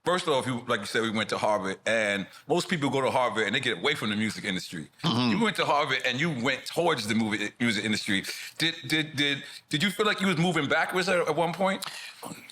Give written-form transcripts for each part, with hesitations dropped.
First off, like you said, we went to Harvard, and most people go to Harvard and they get away from the music industry. You went to Harvard and you went towards the music industry. Did you feel like you was moving backwards at one point?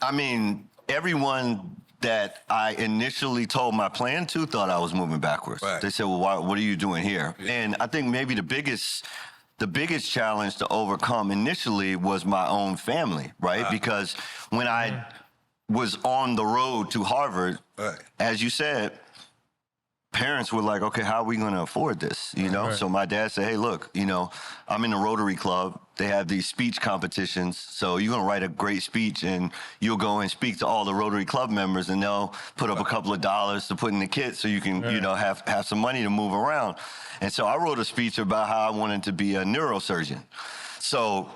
I mean, everyone that I initially told my plan to thought I was moving backwards. Right. They said, well, what are you doing here? Yeah. And I think maybe the biggest challenge to overcome initially was my own family, right? Because when I was on the road to Harvard, as you said, parents were like, okay, how are we going to afford this? You know? So my dad said, hey, look, you know, I'm in the Rotary Club. They have these speech competitions. So you're going to write a great speech and you'll go and speak to all the Rotary Club members and they'll put up a couple of dollars to put in the kit so you can, you know, have some money to move around. And so I wrote a speech about how I wanted to be a neurosurgeon. So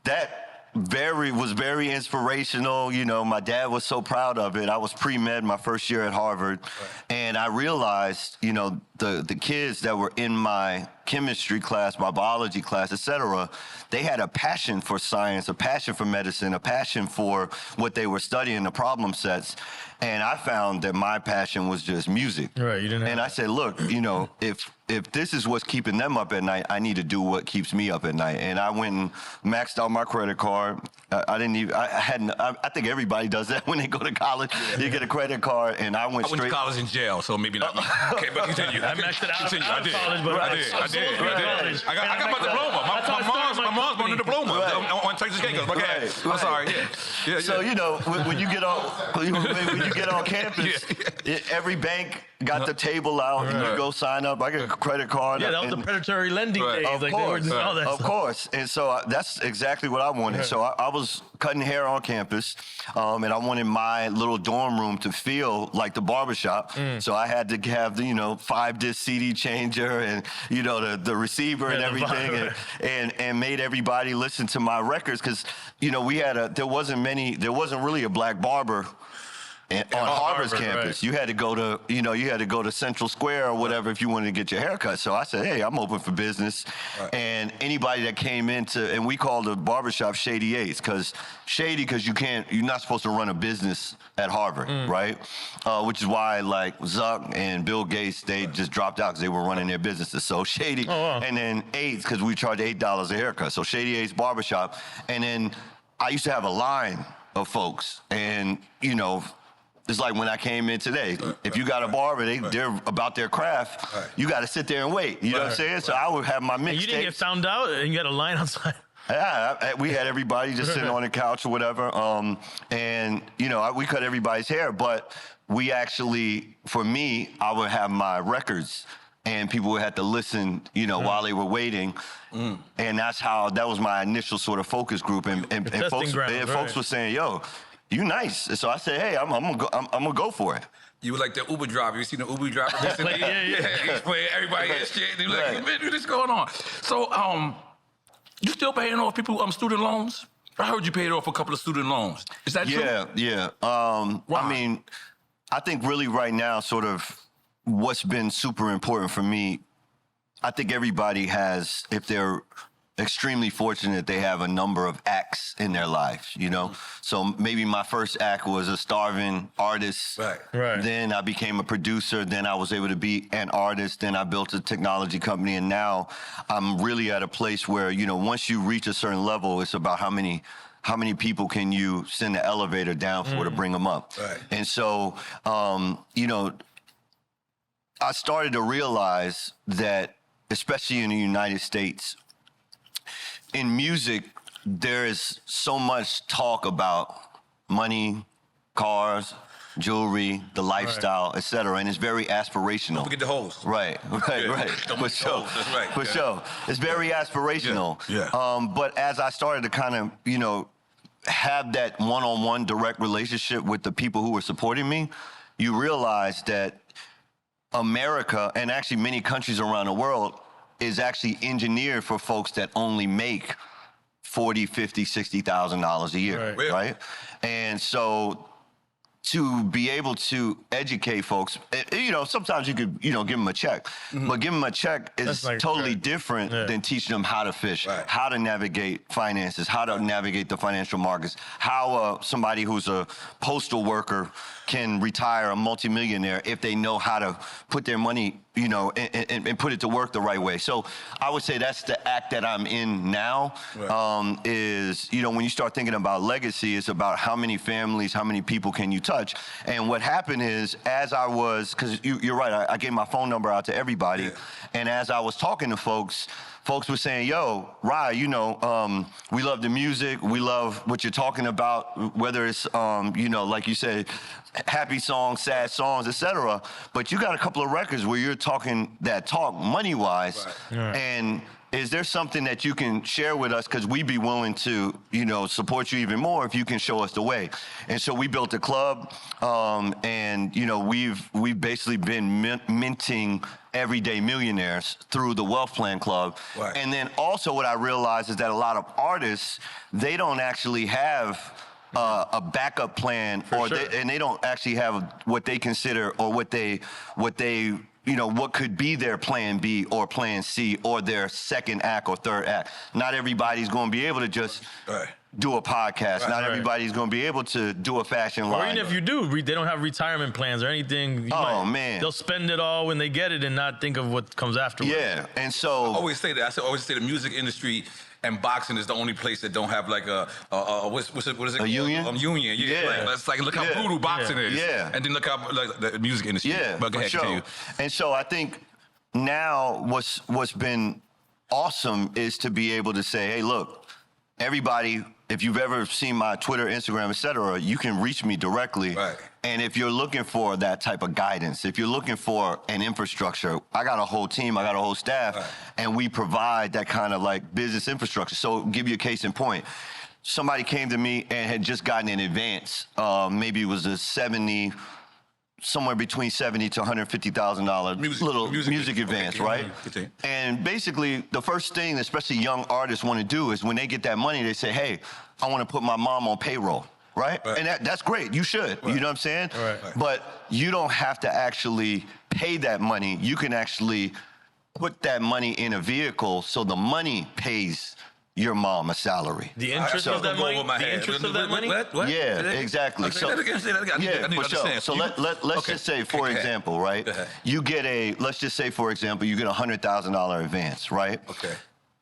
that was very inspirational. You know, my dad was so proud of it. I was pre-med my first year at Harvard. And I realized, you know, the kids that were in my chemistry class, my biology class, et cetera, they had a passion for science, a passion for medicine, a passion for what they were studying, the problem sets. And I found that my passion was just music. Right, you didn't. And I said, look, you know, if this is what's keeping them up at night, I need to do what keeps me up at night. And I went and maxed out my credit card. I think everybody does that when they go to college. You get a credit card, and I went straight. I went to college in jail, so maybe not. Okay, but continue. I maxed it out. Continue. I did. College, but I did. I got my diploma. My mom's won the diploma on Texas Gangers. Okay, I'm sorry. Yeah. So you know, when you get on campus, every bank got the table out, and you go sign up. I got a credit card. Yeah, that was the predatory lending days. Of course. And so that's exactly what I wanted. So I was cutting hair on campus, and I wanted my little dorm room to feel like the barbershop. So I had to have the, 5-disc CD changer and, the receiver and everything, and made everybody listen to my records because, there wasn't really a black barber on Harvard's campus. Right. You had to go to Central Square or whatever if you wanted to get your hair cut. So I said, hey, I'm open for business. And anybody that came and we called the barbershop Shady Eights, because you're not supposed to run a business at Harvard, right? Which is why like Zuck and Bill Gates, they just dropped out because they were running their businesses. So Shady, and then Eights, because we charge $8 a haircut. So Shady Eights Barbershop. And then I used to have a line of folks, and it's like when I came in today. If you got a barber, they're about their craft. You got to sit there and wait. You know what I'm saying? So I would have my mixtape. You didn't get found out, and you had a line outside. Yeah, we had everybody just sitting on the couch or whatever. And we cut everybody's hair, but we actually, for me, I would have my records, and people would have to listen, while they were waiting. And that was my initial sort of focus group. And folks were saying, yo, you nice. So I said, hey, I'm gonna go for it. You were like the Uber driver. You seen the Uber driver? Yeah. He's playing everybody his shit. They're like, man, what's going on? So, you still paying off people student loans? I heard you paid off a couple of student loans. Is that true? Yeah. I mean, I think really right now, sort of what's been super important for me, I think everybody has, if they're extremely fortunate, they have a number of acts in their life, So maybe my first act was a starving artist. Right. Then I became a producer. Then I was able to be an artist. Then I built a technology company. And now I'm really at a place where, once you reach a certain level, it's about how many people can you send the elevator down for to bring them up. Right. And so, I started to realize that, especially in the United States, in music, there is so much talk about money, cars, jewelry, the lifestyle, et cetera, and it's very aspirational. Don't forget the hoes. Right. For sure. That's right. For sure. It's very aspirational. Yeah. But as I started to kind of, have that one-on-one direct relationship with the people who were supporting me, you realize that America, and actually many countries around the world, is actually engineered for folks that only make $40,000, $50,000, $60,000 a year, right? And so to be able to educate folks. You know, sometimes you could, you know, give them a check, but giving them a check is like, totally different than teaching them how to fish, how to navigate finances, how to navigate the financial markets, how somebody who's a postal worker can retire a multimillionaire if they know how to put their money, you know, and put it to work the right way. So I would say that's the act that I'm in now. Is, you know, when you start thinking about legacy, it's about how many families, how many people can you touch. And what happened is, as I was, because you're right, I gave my phone number out to everybody, and as I was talking to folks were saying, yo, Rye, you know, we love the music. We love what you're talking about, whether it's, you know, like you said, happy songs, sad songs, etc. But you got a couple of records where you're talking that talk money-wise. And is there something that you can share with us? Because we'd be willing to, you know, support you even more if you can show us the way. And so we built a club, and, you know, we've basically been minting everyday millionaires through the Wealth Plan Club. And then also what I realized is that a lot of artists, they don't actually have a backup plan, and they don't actually have what they consider or what they you know, what could be their plan B or plan C or their second act or third act. Not everybody's going to be able to just do a podcast. Not everybody's going to be able to do a fashion line. Or even if you do, they don't have retirement plans or anything. Man. They'll spend it all when they get it and not think of what comes afterwards. Yeah, and so... I always say that. I always say the music industry and boxing is the only place that don't have like what is it? A union? Union. Yeah. Like, it's like look how brutal boxing is. Yeah. And then look how like the music industry. Yeah, but go ahead, continue. And so I think now what's been awesome is to be able to say, hey, look, everybody, if you've ever seen my Twitter, Instagram, etc., you can reach me directly. And if you're looking for that type of guidance, if you're looking for an infrastructure, I got a whole team, I got a whole staff, and we provide that kind of like business infrastructure. So give you a case in point. Somebody came to me and had just gotten an advance. Maybe it was somewhere between $70,000 to $150,000 little music advance, right? And basically, the first thing, especially young artists want to do is when they get that money, they say, hey, I want to put my mom on payroll. Right? And that's great. You should. You know what I'm saying? But you don't have to actually pay that money. You can actually put that money in a vehicle so the money pays your mom a salary. The interest of that money? The interest of that money? What? Yeah, exactly. Say that again. Yeah, for sure. So let's just say, for example, right? You get let's just say, for example, you get a $100,000 advance, right?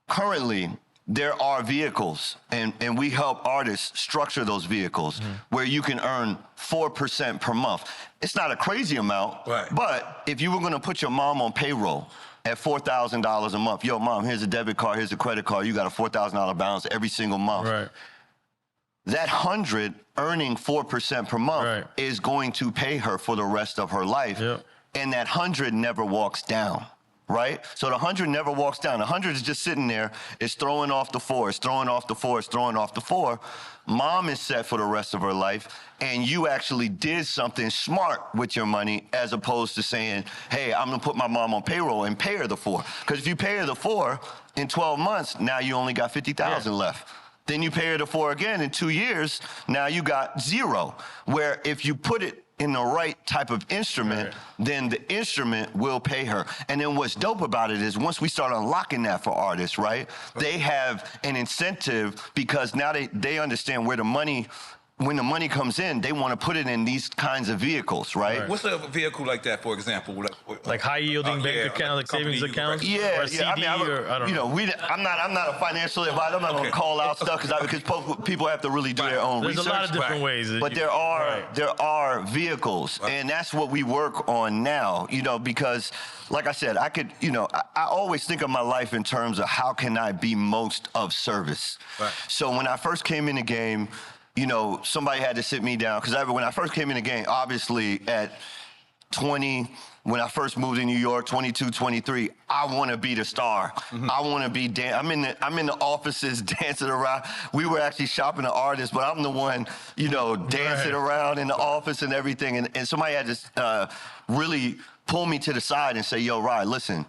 Currently, there are vehicles, and we help artists structure those vehicles where you can earn 4% per month. It's not a crazy amount, but if you were going to put your mom on payroll at $4,000 a month, yo, mom, here's a debit card, here's a credit card, you got a $4,000 balance every single month. That 100 earning 4% per month is going to pay her for the rest of her life, and that 100 never walks down. Right? So the 100 never walks down. The 100 is just sitting there. It's throwing off the 4. It's throwing off the 4. It's throwing off the 4. Mom is set for the rest of her life, and you actually did something smart with your money as opposed to saying, hey, I'm going to put my mom on payroll and pay her the 4. Because if you pay her the 4 in 12 months, now you only got 50,000 left. Then you pay her the 4 again in 2 years, now you got 0. Where if you put it in the right type of instrument, then the instrument will pay her. And then what's dope about it is once we start unlocking that for artists, right, they have an incentive because now they understand where the money, when the money comes in, they want to put it in these kinds of vehicles, right? What's a vehicle like that, for example? Like high-yielding bank account, like savings accounts? Yeah, or a CD, I mean, or I don't know. I'm not a financial advisor. I'm not going to call out stuff because people have to really do their own research. There's a lot of different ways. But there are vehicles, and that's what we work on now, you know, because like I said, I could, you know, I always think of my life in terms of how can I be most of service. So when I first came in the game, you know, somebody had to sit me down because when I first came in the game, obviously at 20, when I first moved to New York, 22, 23, I want to be the star. I want to be I'm in the offices dancing around. We were actually shopping the artists, but I'm the one, you know, dancing around in the office and everything. And somebody had to really pull me to the side and say, yo, Ryan, listen,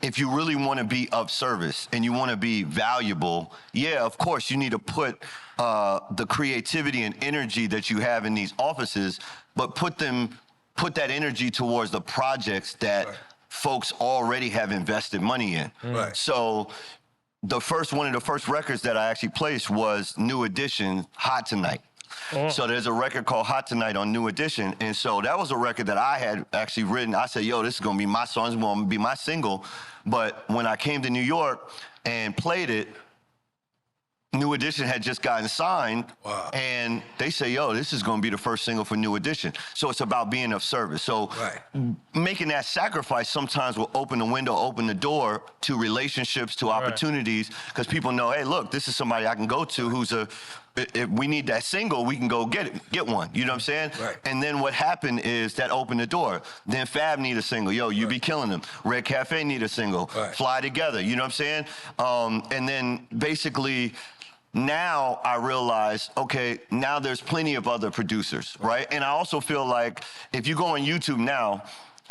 if you really want to be of service and you want to be valuable, yeah, of course, you need to put the creativity and energy that you have in these offices, but put that energy towards the projects that folks already have invested money in. Right. So one of the first records that I actually placed was New Edition, Hot Tonight. So there's a record called Hot Tonight on New Edition. And so that was a record that I had actually written. I said, yo, this is going to be my song. This is going to be my single. But when I came to New York and played it, New Edition had just gotten signed. Wow. And they say, yo, this is going to be the first single for New Edition. So it's about being of service. So making that sacrifice sometimes will open the window, open the door to relationships, to opportunities, because people know, hey, look, this is somebody I can go to who's if we need that single, we can go get one. You know what I'm saying? Right. And then what happened is that opened the door. Then Fab need a single. Yo, you be killing them. Red Cafe need a single. Fly Together. You know what I'm saying? And then basically, now I realize, okay, now there's plenty of other producers, right? And I also feel like if you go on YouTube now,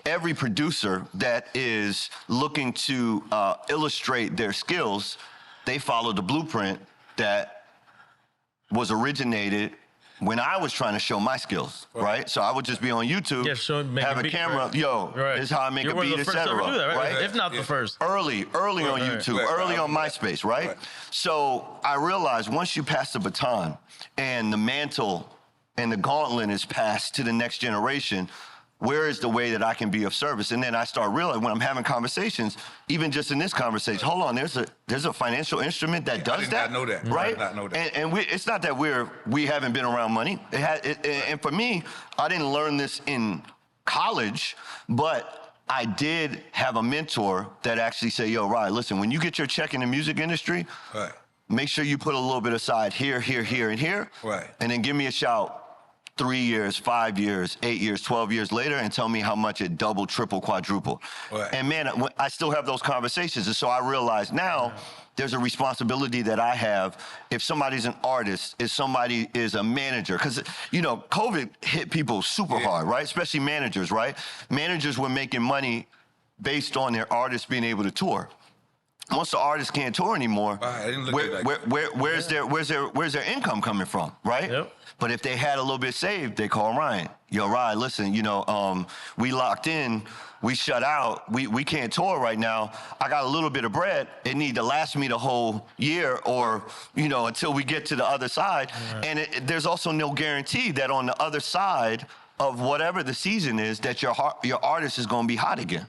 every producer that is looking to illustrate their skills, they follow the blueprint that was originated when I was trying to show my skills, right? So I would just be on YouTube, have a camera, yo, this is how I make a beat, etc. Right? If not the first. Early on YouTube, early on MySpace, right? So I realized once you pass the baton and the mantle and the gauntlet is passed to the next generation, where is the way that I can be of service? And then I start realizing when I'm having conversations, even just in this conversation, hold on, there's a financial instrument that does that. I did not know that. Right? I did not know that. And it's not that we haven't been around money. And for me, I didn't learn this in college, but I did have a mentor that actually said, yo, Ryan, listen, when you get your check in the music industry, make sure you put a little bit aside here, here, here, and here. And then give me a shout 3 years, 5 years, 8 years, 12 years later and tell me how much it doubled, triple, quadrupled. And man, I still have those conversations. And so I realize now there's a responsibility that I have if somebody's an artist, if somebody is a manager. Because, you know, COVID hit people super hard, right? Especially managers, right? Managers were making money based on their artists being able to tour. Once the artists can't tour anymore, where's their income coming from, right? But if they had a little bit saved, they call Ryan. Yo, Ryan, listen, you know, we locked in, we shut out, we can't tour right now. I got a little bit of bread. It need to last me the whole year or, you know, until we get to the other side. And there's also no guarantee that on the other side of whatever the season is that your artist is going to be hot again.